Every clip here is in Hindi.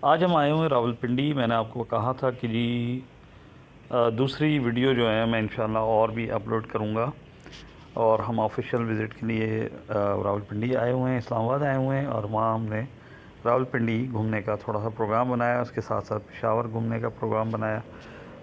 आज हम आए हुए हैं रावलपिंडी। मैंने आपको कहा था कि जी दूसरी वीडियो जो है मैं इंशाल्लाह और भी अपलोड करूँगा। और हम ऑफिशियल विज़िट के लिए रावलपिंडी आए हुए हैं, इस्लामाबाद आए हुए हैं। और वहाँ हमने रावलपिंडी घूमने का थोड़ा सा प्रोग्राम बनाया, उसके साथ साथ पेशावर घूमने का प्रोग्राम बनाया।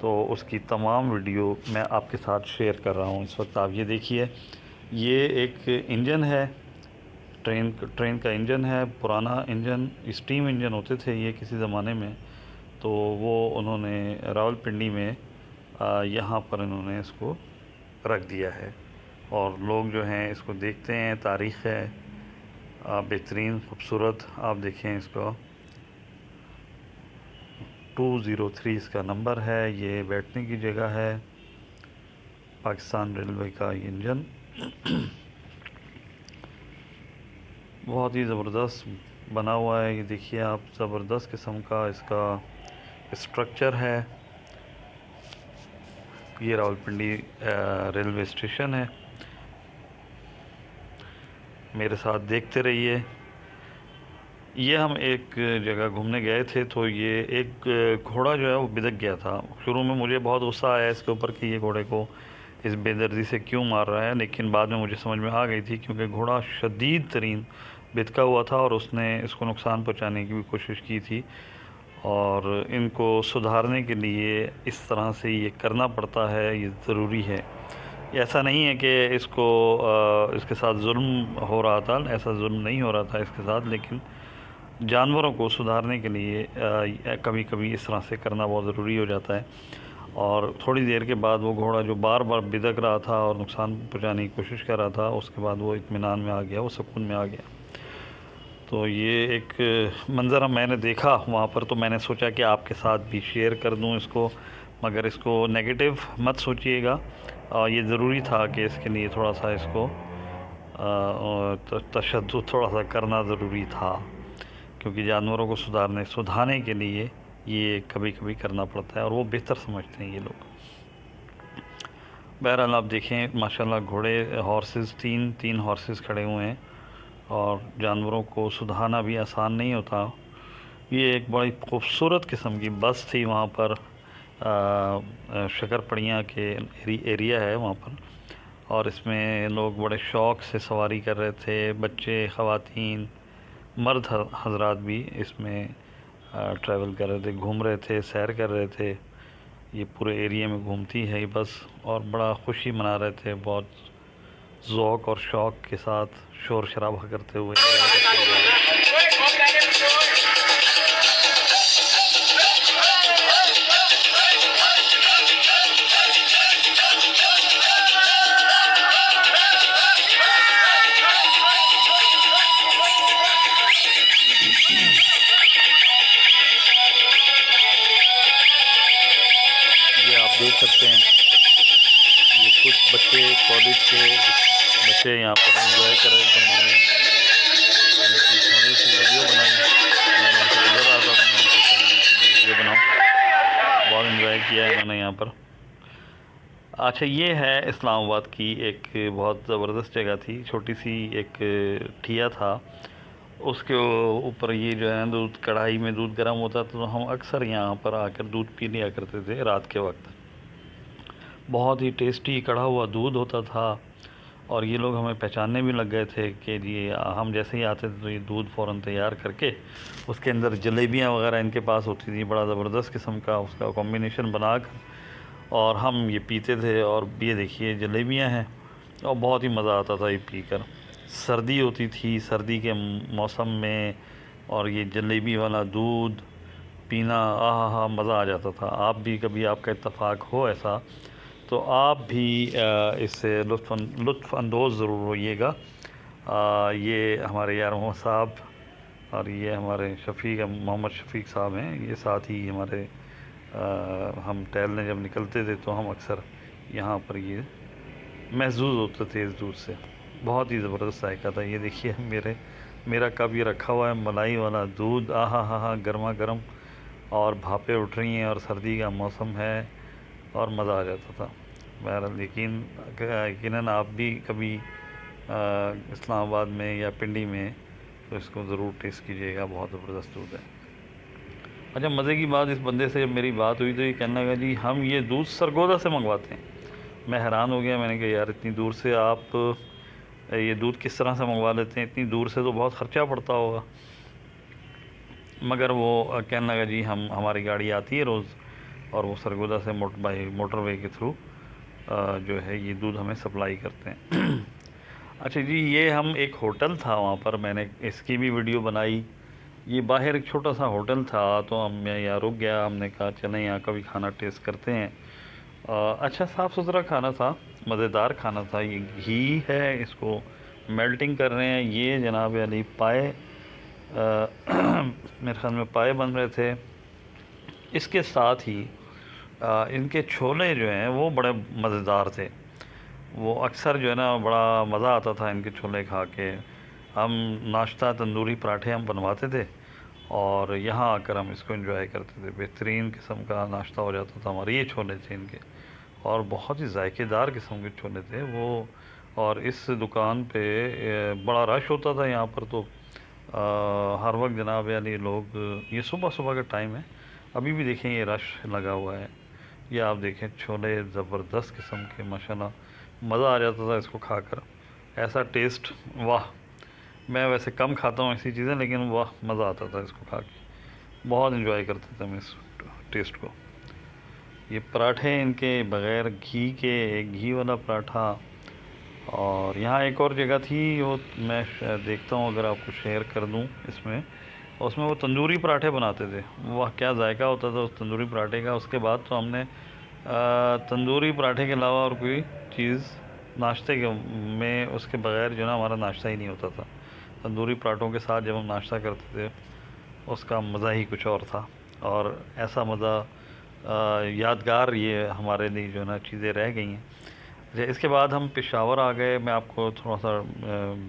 तो उसकी तमाम वीडियो मैं आपके साथ शेयर कर रहा हूँ इस वक्त। आप ये देखिए, ये एक इंजन है, ट्रेन का इंजन है, पुराना इंजन, स्टीम इंजन होते थे ये किसी ज़माने में। तो वो उन्होंने रावलपिंडी में यहाँ पर इन्होंने इसको रख दिया है और लोग जो हैं इसको देखते हैं। तारीख़ है, बेहतरीन खूबसूरत। आप देखें इसको, 203 इसका नंबर है। ये बैठने की जगह है, पाकिस्तान रेलवे का ये इंजन। बहुत ही ज़बरदस्त बना हुआ है। ये देखिए आप, ज़बरदस्त किस्म का इसका स्ट्रक्चर है। ये रावलपिंडी रेलवे स्टेशन है। मेरे साथ देखते रहिए। ये हम एक जगह घूमने गए थे, तो ये एक घोड़ा जो है वो बिदक गया था। शुरू में मुझे बहुत गुस्सा आया इसके ऊपर कि ये घोड़े को इस बेदर्दी से क्यों मार रहा है, लेकिन बाद में मुझे समझ में आ गई थी क्योंकि घोड़ा शदीद तरीन बिदका हुआ था और उसने इसको नुकसान पहुंचाने की भी कोशिश की थी। और इनको सुधारने के लिए इस तरह से ये करना पड़ता है, ये ज़रूरी है। ऐसा नहीं है कि इसके साथ जुल्म हो रहा था, ऐसा जुल्म नहीं हो रहा था इसके साथ, लेकिन जानवरों को सुधारने के लिए कभी कभी इस तरह से करना बहुत ज़रूरी हो जाता है। और थोड़ी देर के बाद वो घोड़ा जो बार बार बिदक रहा था और नुकसान पहुंचाने की कोशिश कर रहा था, उसके बाद वो इत्मीनान में आ गया, वो सुकून में आ गया। तो ये एक मंज़र मैंने देखा वहाँ पर, तो मैंने सोचा कि आपके साथ भी शेयर कर दूँ इसको। मगर इसको नेगेटिव मत सोचिएगा। ये ज़रूरी था कि इसके लिए थोड़ा सा इसको तशद्दुद थोड़ा सा करना ज़रूरी था, क्योंकि जानवरों को सुधारने के लिए ये कभी कभी करना पड़ता है और वो बेहतर समझते हैं ये लोग। बहरहाल आप देखें, माशाल्लाह घोड़े, हॉर्सेस, तीन हॉर्सेस खड़े हुए हैं। और जानवरों को सुधारना भी आसान नहीं होता। ये एक बड़ी खूबसूरत किस्म की बस थी वहाँ पर, शकरपड़ियाँ के एरिया है वहाँ पर। और इसमें लोग बड़े शौक़ से सवारी कर रहे थे, बच्चे, ख़वातीन, मर्द हजरात भी इसमें ट्रैवल कर रहे थे, घूम रहे थे, सैर कर रहे थे। ये पूरे एरिया में घूमती है ये बस और बड़ा खुशी मना रहे थे, बहुत ज़ौक़ और शौक़ के साथ, शोर शराबा करते हुए। ये आप देख सकते हैं, ये कुछ बच्चे, कॉलेज के बच्चे यहाँ पर एंजॉय कर रहे थे। मैंने उनकी थोड़ी सी वीडियो बनाई, मैं यहाँ से गुजर रहा था तो मैंने सोचा मैं अपनी वीडियो बनाऊँ। बहुत एंजॉय किया है इन्होंने यहाँ पर। अच्छा, ये है इस्लामाबाद की एक बहुत ज़बरदस्त जगह थी, छोटी सी एक ठिया था। उसके ऊपर ये जो है दूध, कढ़ाई में दूध गर्म होता था, तो हम अक्सर यहाँ पर आकर दूध पी लिया करते थे रात के वक्त। बहुत ही टेस्टी कढ़ा हुआ दूध होता था। और ये लोग हमें पहचानने भी लग गए थे कि ये हम जैसे ही आते थे तो ये दूध फ़ौरन तैयार करके उसके अंदर जलेबियाँ वगैरह इनके पास होती थी, बड़ा ज़बरदस्त किस्म का उसका कॉम्बिनेशन बनाकर और हम ये पीते थे। और ये देखिए जलेबियाँ हैं और बहुत ही मज़ा आता था ये पीकर। सर्दी होती थी, सर्दी के मौसम में, और ये जलेबी वाला दूध पीना, आहा हा, मज़ा आ जाता था। आप भी कभी आपका इत्तेफाक हो ऐसा, तो आप भी इससे लुत्फ़अंदोज़ ज़रूर होइएगा। ये हमारे यार मोहम्मद साहब और ये हमारे मोहम्मद शफ़ीक साहब हैं, ये साथ ही हमारे हम टहलने जब निकलते थे तो हम अक्सर यहाँ पर ये महसूस होते थे इस दूध से। बहुत ही ज़बरदस्त जायका था। ये देखिए मेरा कप ये रखा हुआ है, मलाई वाला दूध, आहा हा हा, गर्मा गर्म, और भापें उठ रही हैं और सर्दी का मौसम है और मज़ा आ जाता था। बहरहाल यकीनन आप भी कभी इस्लामाबाद में या पिंडी में तो इसको ज़रूर टेस्ट कीजिएगा, बहुत ज़बरदस्त दूध है। अच्छा, मज़े की बात, इस बंदे से जब मेरी बात हुई तो ये कहने लगा जी हम ये दूध सरगोदा से मंगवाते हैं। मैं हैरान हो गया, मैंने कहा यार इतनी दूर से आप ये दूध किस तरह से मंगवा लेते हैं, इतनी दूर से तो बहुत ख़र्चा पड़ता होगा। मगर वो कहने लगा जी हम हमारी गाड़ी आती है रोज़ और वो सरगोदा से मोटरवे के थ्रू जो है ये दूध हमें सप्लाई करते हैं। अच्छा जी, ये हम एक होटल था वहाँ पर, मैंने इसकी भी वीडियो बनाई। ये बाहर एक छोटा सा होटल था, तो हम मैं यहाँ रुक गया, हमने कहा चलें यहाँ का भी खाना टेस्ट करते हैं। अच्छा साफ़ सुथरा खाना था, मज़ेदार खाना था। ये घी है, इसको मेल्टिंग कर रहे हैं। ये जनाब अली पाए मेरे ख्याल में पाए बन रहे थे। इसके साथ ही इनके छोले जो हैं वो बड़े मज़ेदार थे। वो अक्सर जो है ना बड़ा मज़ा आता था इनके छोले खा के। हम नाश्ता तंदूरी पराठे हम बनवाते थे और यहाँ आकर हम इसको एंजॉय करते थे। बेहतरीन किस्म का नाश्ता हो जाता था हमारे। ये छोले थे इनके और बहुत ही जायकेदार किस्म के छोले थे वो। और इस दुकान पे बड़ा रश होता था यहाँ पर, तो हर वक्त जनाब यानी लोग, ये सुबह सुबह का टाइम है, अभी भी देखें ये रश लगा हुआ है। ये आप देखें छोले ज़बरदस्त किस्म के, माशाल्लाह मज़ा आ जाता था इसको खाकर। ऐसा टेस्ट, वाह। मैं वैसे कम खाता हूँ ऐसी चीज़ें, लेकिन वाह मज़ा आता था इसको खा के, बहुत इन्जॉय करते थे हम इस टेस्ट को। ये पराठे इनके बग़ैर घी के, एक घी वाला पराठा। और यहाँ एक और जगह थी, वो मैं देखता हूँ अगर आपको शेयर कर दूँ इसमें, उसमें वो तंदूरी पराठे बनाते थे। वाह क्या जायका होता था उस तंदूरी पराठे का। उसके बाद तो हमने तंदूरी पराठे के अलावा और कोई चीज़ नाश्ते के में उसके बग़ैर जो ना हमारा नाश्ता ही नहीं होता था। तंदूरी पराठों के साथ जब हम नाश्ता करते थे उसका मज़ा ही कुछ और था। और ऐसा मज़ा यादगार ये हमारे लिए जो है ना चीज़ें रह गई हैं। अच्छा, इसके बाद हम पेशावर आ गए। मैं आपको थोड़ा सा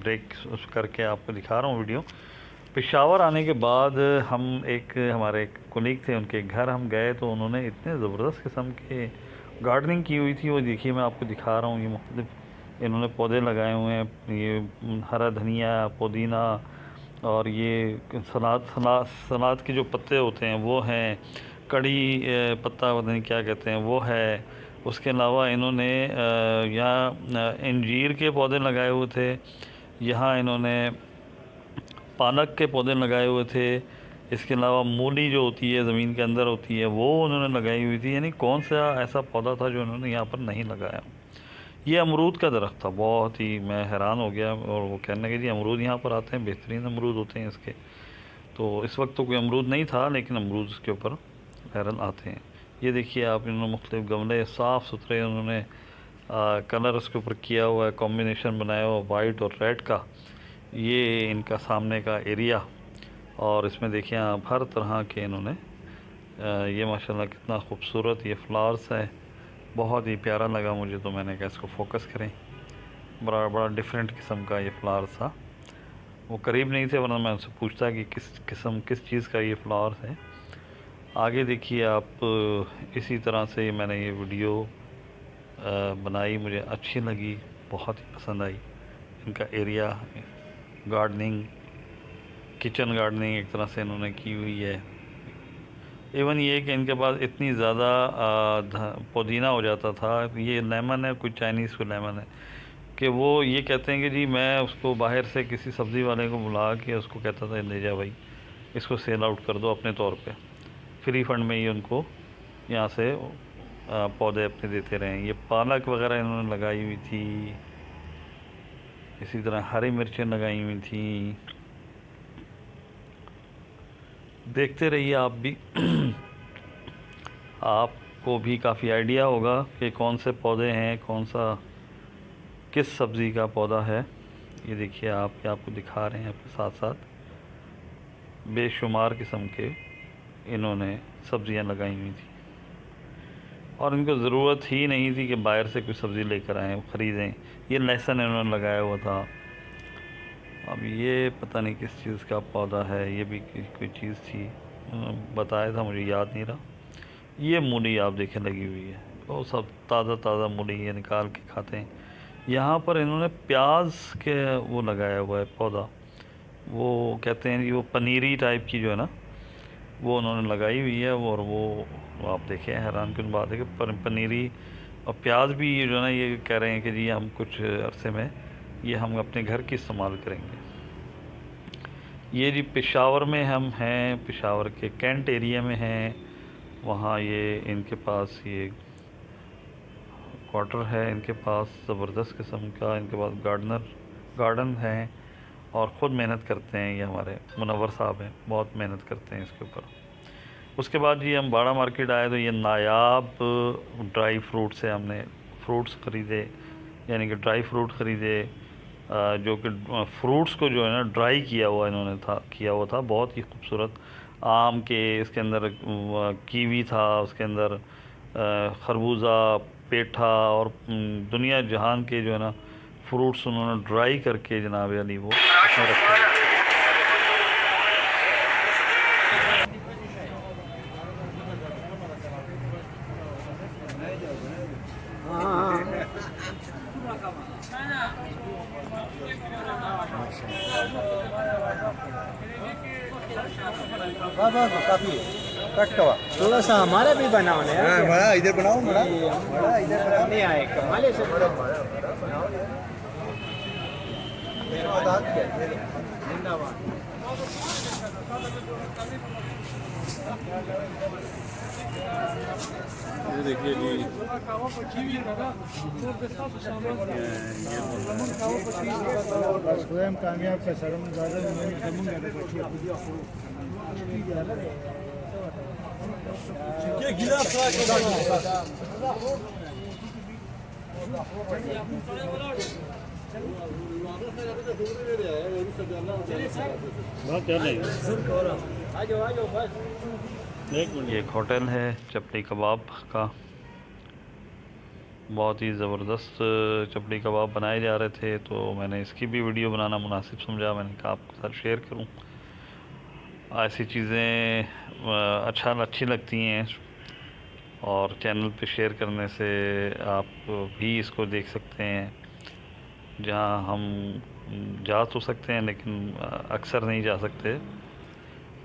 ब्रेक करके आपको दिखा रहा हूँ वीडियो। पेशावर आने के बाद हम हमारे एक कोलीग थे, उनके घर हम गए, तो उन्होंने इतने ज़बरदस्त किस्म के गार्डनिंग की हुई थी। वो देखिए मैं आपको दिखा रहा हूँ, ये मुख्तलिफ इन्होंने पौधे लगाए हुए हैं। ये हरा धनिया, पुदीना, और ये सलाद के जो पत्ते होते हैं वो हैं, कड़ी पत्ता पता नहीं क्या कहते हैं वो है। उसके अलावा इन्होंने यहाँ अंजीर के पौधे लगाए हुए थे। यहाँ इन्होंने पालक के पौधे लगाए हुए थे। इसके अलावा मूली जो होती है ज़मीन के अंदर होती है वो उन्होंने लगाई हुई थी। यानी कौन सा ऐसा पौधा था जो उन्होंने यहाँ पर नहीं लगाया। ये अमरूद का दरख्त था, बहुत ही मैं हैरान हो गया। और वो कहने लगे जी अमरूद यहाँ पर आते हैं, बेहतरीन अमरूद होते हैं इसके। तो इस वक्त तो कोई अमरूद नहीं था, लेकिन अमरूद इसके ऊपर बहरहाल आते हैं। ये देखिए आप, इन्होंने मुख्तलिफ गमले साफ़ सुथरे उन्होंने कलर उसके ऊपर किया हुआ है, कॉम्बिनेशन बनाया हुआ वाइट और रेड का। ये इनका सामने का एरिया, और इसमें देखिए आप हर तरह के इन्होंने ये माशाल्लाह कितना खूबसूरत ये फ्लावर्स है। बहुत ही प्यारा लगा मुझे, तो मैंने कहा इसको फ़ोकस करें। बड़ा बड़ा डिफरेंट किस्म का ये फ्लावर्स था। वो करीब नहीं थे, वरना मैं उनसे पूछता कि किस चीज़ का ये फ्लावर्स है। आगे देखिए आप, इसी तरह से मैंने ये वीडियो बनाई, मुझे अच्छी लगी, बहुत ही पसंद आई। इनका एरिया, गार्डनिंग, किचन गार्डनिंग एक तरह से इन्होंने की हुई है। इवन ये कि इनके पास इतनी ज़्यादा पुदीना हो जाता था। ये लेमन है, कोई चाइनीज़ कोई लेमन है, कि वो ये कहते हैं कि जी मैं उसको बाहर से किसी सब्ज़ी वाले को बुला के उसको कहता था ले जा भाई, इसको सेल आउट कर दो अपने तौर पे, फ्री फंड में ही उनको यहाँ से पौधे अपने देते रहें। ये पालक वगैरह इन्होंने लगाई हुई थी, इसी तरह हरी मिर्चें लगाई हुई थी। देखते रहिए आप भी। आपको भी काफ़ी आइडिया होगा कि कौन से पौधे हैं, कौन सा किस सब्ज़ी का पौधा है। ये देखिए आप, ये आपको दिखा रहे हैं आपके साथ साथ बेशुमार किस्म के इन्होंने सब्ज़ियां लगाई हुई थी, और इनको ज़रूरत ही नहीं थी कि बाहर से कोई सब्ज़ी लेकर आएँ ख़रीदें। ये लहसुन इन्होंने लगाया हुआ था। अब ये पता नहीं किस चीज़ का पौधा है, ये भी कोई चीज़ थी, बताया था मुझे याद नहीं रहा। ये मूली आप देखें लगी हुई है, वो सब ताज़ा ताज़ा मूली ये निकाल के खाते हैं। यहाँ पर इन्होंने प्याज के वो लगाया हुआ है पौधा, वो कहते हैं कि वो पनीरी टाइप की जो है ना, वो उन्होंने लगाई हुई है। और वो आप देखें, हैरान कुन बात है कि पनीरी और प्याज भी ये जो है ना, ये कह रहे हैं कि जी हम कुछ अरसे में ये हम अपने घर की इस्तेमाल करेंगे। ये जी पेशावर में हम हैं, पेशावर के कैंट एरिया में हैं। वहाँ ये इनके पास ये क्वार्टर है, इनके पास ज़बरदस्त किस्म का, इनके पास गार्डन है और ख़ुद मेहनत करते हैं। ये हमारे मुनव्वर साहब हैं, बहुत मेहनत करते हैं इसके ऊपर। उसके बाद जी हम बाड़ा मार्केट आए तो ये नायाब ड्राई फ्रूट से हमने फ्रूट्स ख़रीदे, यानी कि ड्राई फ्रूट ख़रीदे, जो कि फ्रूट्स को जो है ना ड्राई किया हुआ था, बहुत ही खूबसूरत। आम के इसके अंदर कीवी था, उसके अंदर खरबूजा, पेठा और दुनिया जहान के जो है ना फ्रूट्स उन्होंने ड्राई करके जनाब अली वो उसमें रखे हुए थे। काफी कट हुआ, थोड़ा सा हमारा भी बनाओ ना यार। बड़ा इधर बनाओ, बड़ा इधर बनाओ, नहीं आए कमाले से बड़ा बनाओ। जिंदाबाद। ये देखिए जी, स्वयं कामयाब का शर्म ये एक होटल है चपली कबाब का। बहुत ही ज़बरदस्त चपली कबाब बनाए जा रहे थे, तो मैंने इसकी भी वीडियो बनाना मुनासिब समझा। मैंने कहा आपके साथ शेयर करूं। ऐसी चीज़ें अच्छी लगती हैं और चैनल पे शेयर करने से आप भी इसको देख सकते हैं। जहां हम जा तो सकते हैं लेकिन अक्सर नहीं जा सकते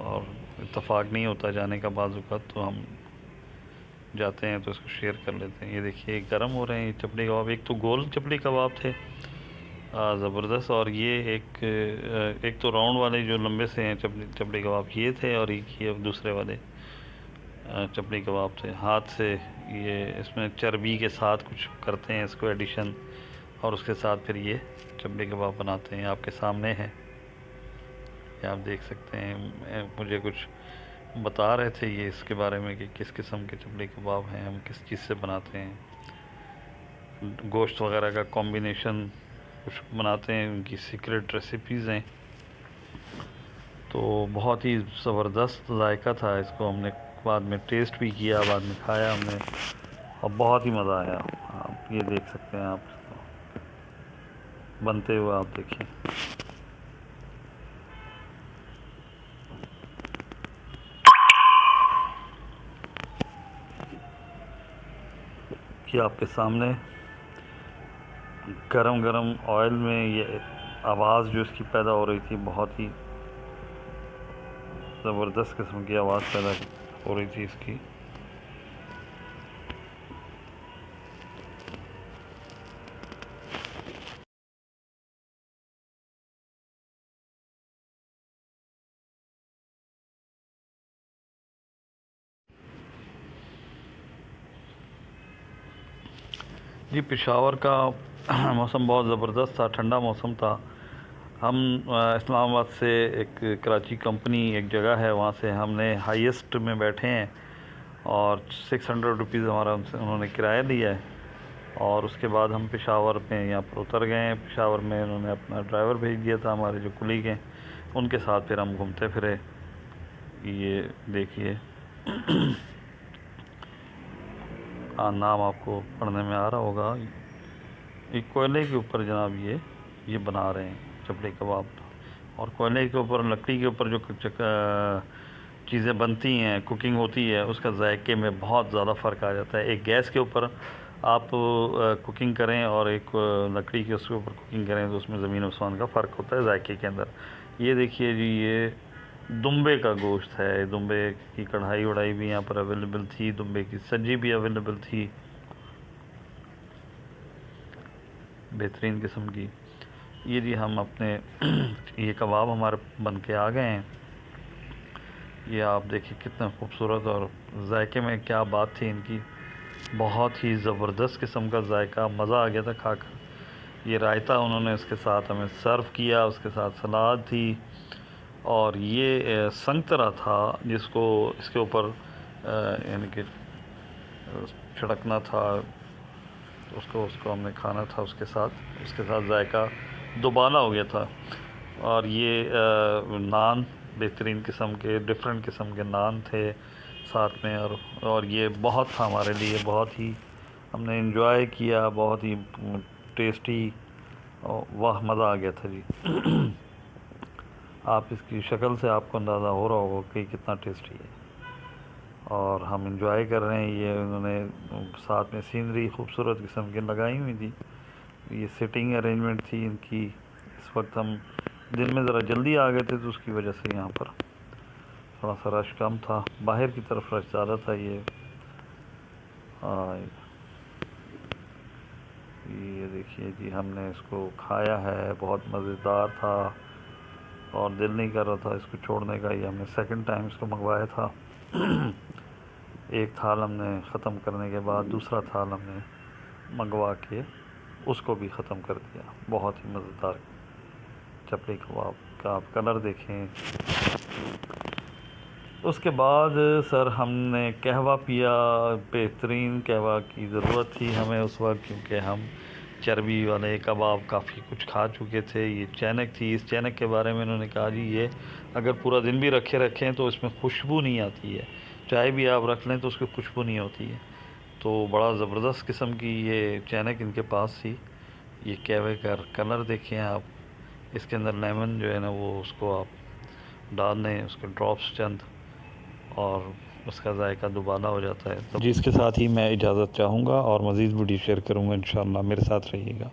और इत्तेफाक नहीं होता जाने का बाज़ औक़ात, तो हम जाते हैं तो इसको शेयर कर लेते हैं। ये देखिए गर्म हो रहे हैं ये चपली कबाब। एक तो गोल चपली कबाब थे ज़बरदस्त, और ये एक तो राउंड वाले जो लंबे से हैं चपली कबाब ये थे, और एक ये दूसरे वाले चपली कबाब थे हाथ से। ये इसमें चर्बी के साथ कुछ करते हैं इसको एडिशन, और उसके साथ फिर ये चपली कबाब बनाते हैं। आपके सामने है, ये आप देख सकते हैं। मुझे कुछ बता रहे थे ये इसके बारे में कि किस किस्म के चपली कबाब हैं, हम किस चीज़ से बनाते हैं, गोश्त वगैरह का कॉम्बिनेशन कुछ बनाते हैं, उनकी सीक्रेट रेसिपीज़ हैं। तो बहुत ही ज़बरदस्त जायका था। इसको हमने बाद में टेस्ट भी किया, बाद में खाया हमने, और बहुत ही मज़ा आया। आप ये देख सकते हैं, आप बनते हुए आप देखिए। कि आपके सामने गरम गरम ऑयल में ये आवाज़ जो इसकी पैदा हो रही थी, बहुत ही ज़बरदस्त किस्म की आवाज़ पैदा हो रही थी इसकी। जी पेशावर का मौसम बहुत ज़बरदस्त था, ठंडा मौसम था। हम इस्लामाबाद से एक कराची कंपनी एक जगह है, वहाँ से हमने हाईएस्ट में बैठे हैं और 600 रुपीज़ हमारा उन्होंने किराया लिया है। और उसके बाद हम पेशावर में यहाँ पर उतर गए हैं। पेशावर में उन्होंने अपना ड्राइवर भेज दिया था, हमारे जो कुलीग हैं उनके साथ फिर हम घूमते फिरे। ये देखिए नाम आपको पढ़ने में आ रहा होगा। ये कोयले के ऊपर जनाब ये बना रहे हैं चपली कबाब, और कोयले के ऊपर लकड़ी के ऊपर जो चीज़ें बनती हैं, कुकिंग होती है, उसका जायके में बहुत ज़्यादा फ़र्क आ जाता है। एक गैस के ऊपर आप कुकिंग करें और एक लकड़ी के उसके ऊपर कुकिंग करें तो उसमें ज़मीन आसमान का फ़र्क होता है जायके के अंदर। ये देखिए जी, ये दुम्बे का गोश्त है। दुम्बे की कढ़ाई वढ़ाई भी यहाँ पर अवेलेबल थी, दुम्बे की सब्जी भी अवेलेबल थी, बेहतरीन किस्म की। ये जी हम अपने ये कबाब हमारे बन के आ गए हैं। ये आप देखिए कितना खूबसूरत, और जायके में क्या बात थी इनकी, बहुत ही ज़बरदस्त किस्म का जायका, मज़ा आ गया था खाकर। ये रायता उन्होंने इसके साथ हमें सर्व किया, उसके साथ सलाद थी, और ये संतरा था जिसको इसके ऊपर यानी कि छिड़कना था, उसको हमने खाना था उसके साथ जायका दोबाला हो गया था। और ये नान, बेहतरीन किस्म के डिफरेंट किस्म के नान थे साथ में, और ये बहुत था हमारे लिए, बहुत ही हमने एंजॉय किया, बहुत ही टेस्टी, वाह मज़ा आ गया था जी। आप इसकी शक्ल से आपको अंदाज़ा हो रहा होगा कि कितना टेस्टी है, और हम इंजॉय कर रहे हैं। ये उन्होंने साथ में सीनरी खूबसूरत किस्म की लगाई हुई थी। ये सिटिंग अरेंजमेंट थी इनकी। इस वक्त हम दिन में ज़रा जल्दी आ गए थे, तो उसकी वजह से यहाँ पर थोड़ा सा रश कम था, बाहर की तरफ रश ज़्यादा था। ये देखिए जी, हमने इसको खाया है, बहुत मज़ेदार था, और दिल नहीं कर रहा था इसको छोड़ने का। ये हमने सेकंड टाइम इसको मंगवाया था। एक थाल हमने ख़त्म करने के बाद दूसरा थाल हमने मंगवा के उसको भी ख़त्म कर दिया। बहुत ही मज़ेदार चपड़ी कबाब का आप कलर देखें। उसके बाद सर हमने कहवा पिया, बेहतरीन कहवा की ज़रूरत थी हमें उस वक्त, क्योंकि हम चर्बी वाले कबाब काफ़ी कुछ खा चुके थे। ये चैनक थी, इस चैनक के बारे में उन्होंने कहा जी ये अगर पूरा दिन भी रखें तो इसमें खुशबू नहीं आती है, चाय भी आप रख लें तो उसकी खुशबू नहीं होती है। तो बड़ा ज़बरदस्त किस्म की ये चैनक इनके पास थी। ये कहवे का कलर देखें आप, इसके अंदर लेमन जो है ना वो उसको आप डाल दें, उसके ड्रॉप्स चंद, और उसका जायका दुबाला हो जाता है। तो जी इसके साथ ही मैं इजाज़त चाहूँगा, और मज़ीद वीडियो शेयर करूँगा इंशाअल्लाह। मेरे साथ रहिएगा।